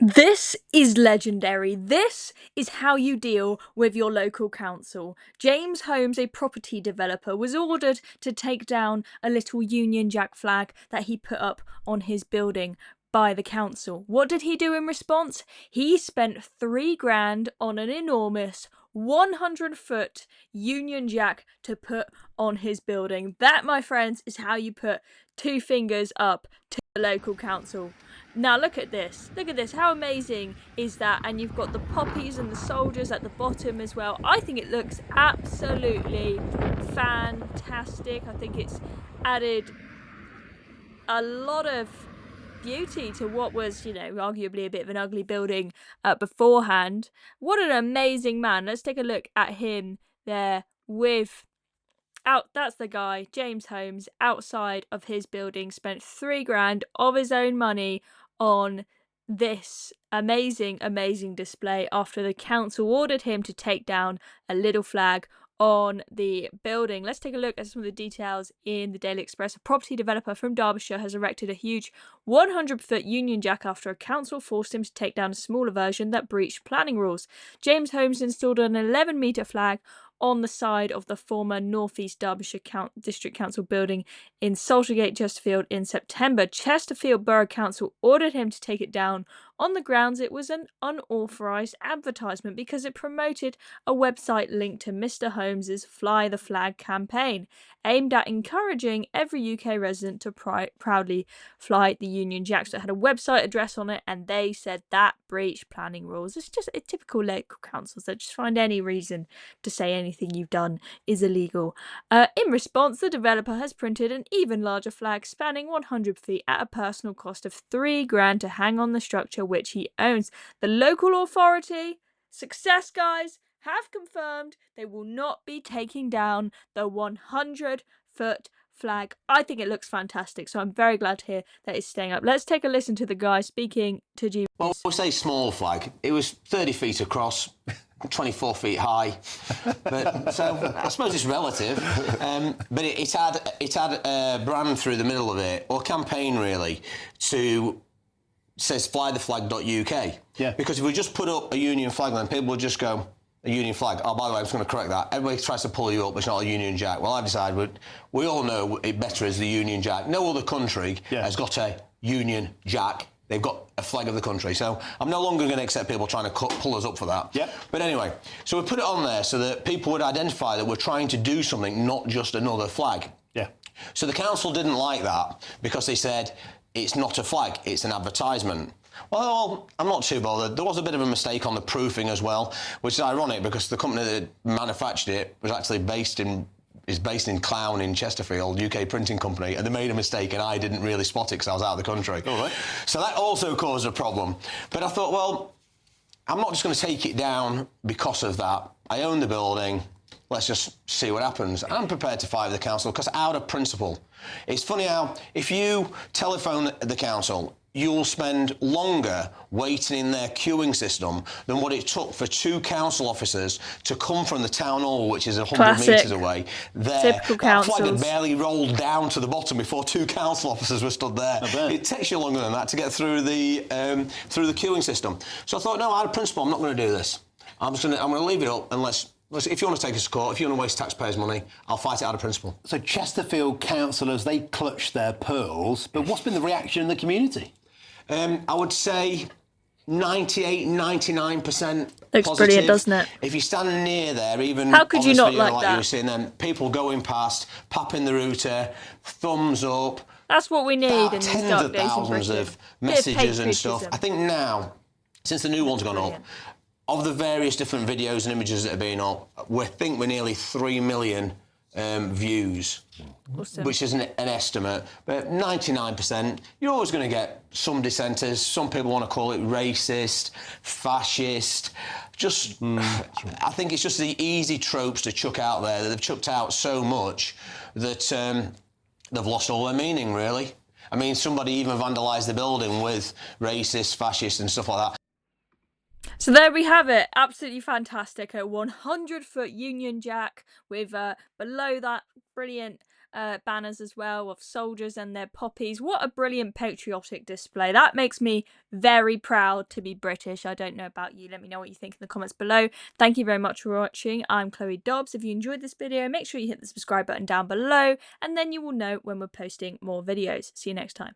This is legendary. This is how you deal with your local council. James Holmes, a property developer, was ordered to take down a little Union Jack flag that he put up on his building by the council. What did he do in response? He spent 3 grand on an enormous 100-foot Union Jack to put on his building. That, my friends, is how you put two fingers up to the local council. Now look at this. Look at this. How amazing is that? And you've got the poppies and the soldiers at the bottom as well. I think it looks absolutely fantastic. I think it's added a lot of beauty to what was, arguably a bit of an ugly building beforehand. What an amazing man. Let's take a look at him there with that's the guy, James Holmes, outside of his building, spent 3 grand of his own money on this amazing display after the council ordered him to take down a little flag on the building. Let's take a look at some of the details in the Daily Express. A property developer from Derbyshire has erected a huge 100-foot Union Jack after a council forced him to take down a smaller version that breached planning rules. James Holmes installed an 11-metre flag on the side of the former North East Derbyshire District Council building in Saltergate, Chesterfield in September. Chesterfield Borough Council ordered him to take it down on the grounds it was an unauthorised advertisement because it promoted a website linked to Mr. Holmes's Fly the Flag campaign, aimed at encouraging every UK resident to proudly fly the Union Jack. So it had a website address on it, and they said that breached planning rules. It's just a typical local councils that just find any reason to say anything you've done is illegal. In response, the developer has printed an even larger flag spanning 100 feet at a personal cost of 3 grand to hang on the structure which he owns. The local authority, success guys, have confirmed they will not be taking down the 100-foot flag. I think it looks fantastic, so I'm very glad to hear that it's staying up. Let's take a listen to the guy speaking to G. Well, we'll say small flag. It was 30 feet across, 24 feet high. But, so I suppose it's relative. But it had a brand through the middle of it, or campaign really, says flytheflag.uk. Yeah. Because if we just put up a Union flag, then people would just go, a Union flag. Oh, by the way, I'm just going to correct that. Everybody tries to pull you up, but it's not a Union Jack. Well, I've decided we all know it better as the Union Jack. No other country has got a Union Jack. They've got a flag of the country. So I'm no longer going to accept people trying to pull us up for that. Yep. But anyway, so we put it on there so that people would identify that we're trying to do something, not just another flag. Yeah. So the council didn't like that because they said it's not a flag, it's an advertisement. Well, I'm not too bothered. There was a bit of a mistake on the proofing as well, which is ironic because the company that manufactured it was actually based in Clown in Chesterfield, UK printing company, and they made a mistake and I didn't really spot it because I was out of the country. All right. So that also caused a problem. But I thought, well, I'm not just going to take it down because of that. I own the building. Let's just see what happens. I'm prepared to fight with the council because out of principle. It's funny how if you telephone the council, you'll spend longer waiting in their queuing system than what it took for 2 council officers to come from the town hall, which is 100 metres away. Typical councils. That flag had barely rolled down to the bottom before 2 council officers were stood there. It takes you longer than that to get through the queuing system. So I thought, no, out of principle, I'm not going to do this. I'm going to leave it up and if you want to take us to court, if you want to waste taxpayers' money, I'll fight it out of principle. So Chesterfield councillors, they clutch their pearls, but what's been the reaction in the community? I would say 98, 99% Looks positive. brilliant, doesn't it? If you're standing near there, even how could on you this not video like that? you were seeing them, people going past, popping the router, thumbs up. That's what we need in these tens dark of days in thousands Britain. of messages and stuff. patriotism. I think now, since the new one's gone up, Brilliant. of the various different videos and images that have been up, we're nearly 3 million views, Awesome. which is an estimate, but 99%, you're always going to get some dissenters. Some people want to call it racist, fascist. I think it's just the easy tropes to chuck out there that they've chucked out so much that they've lost all their meaning, really. I mean, somebody even vandalised the building with racist, fascist and stuff like that. So there we have it. Absolutely fantastic. A 100-foot Union Jack with below that brilliant banners as well of soldiers and their poppies. What a brilliant patriotic display. That makes me very proud to be British. I don't know about you. Let me know what you think in the comments below. Thank you very much for watching. I'm Chloe Dobbs. If you enjoyed this video, make sure you hit the subscribe button down below, and then you will know when we're posting more videos. See you next time.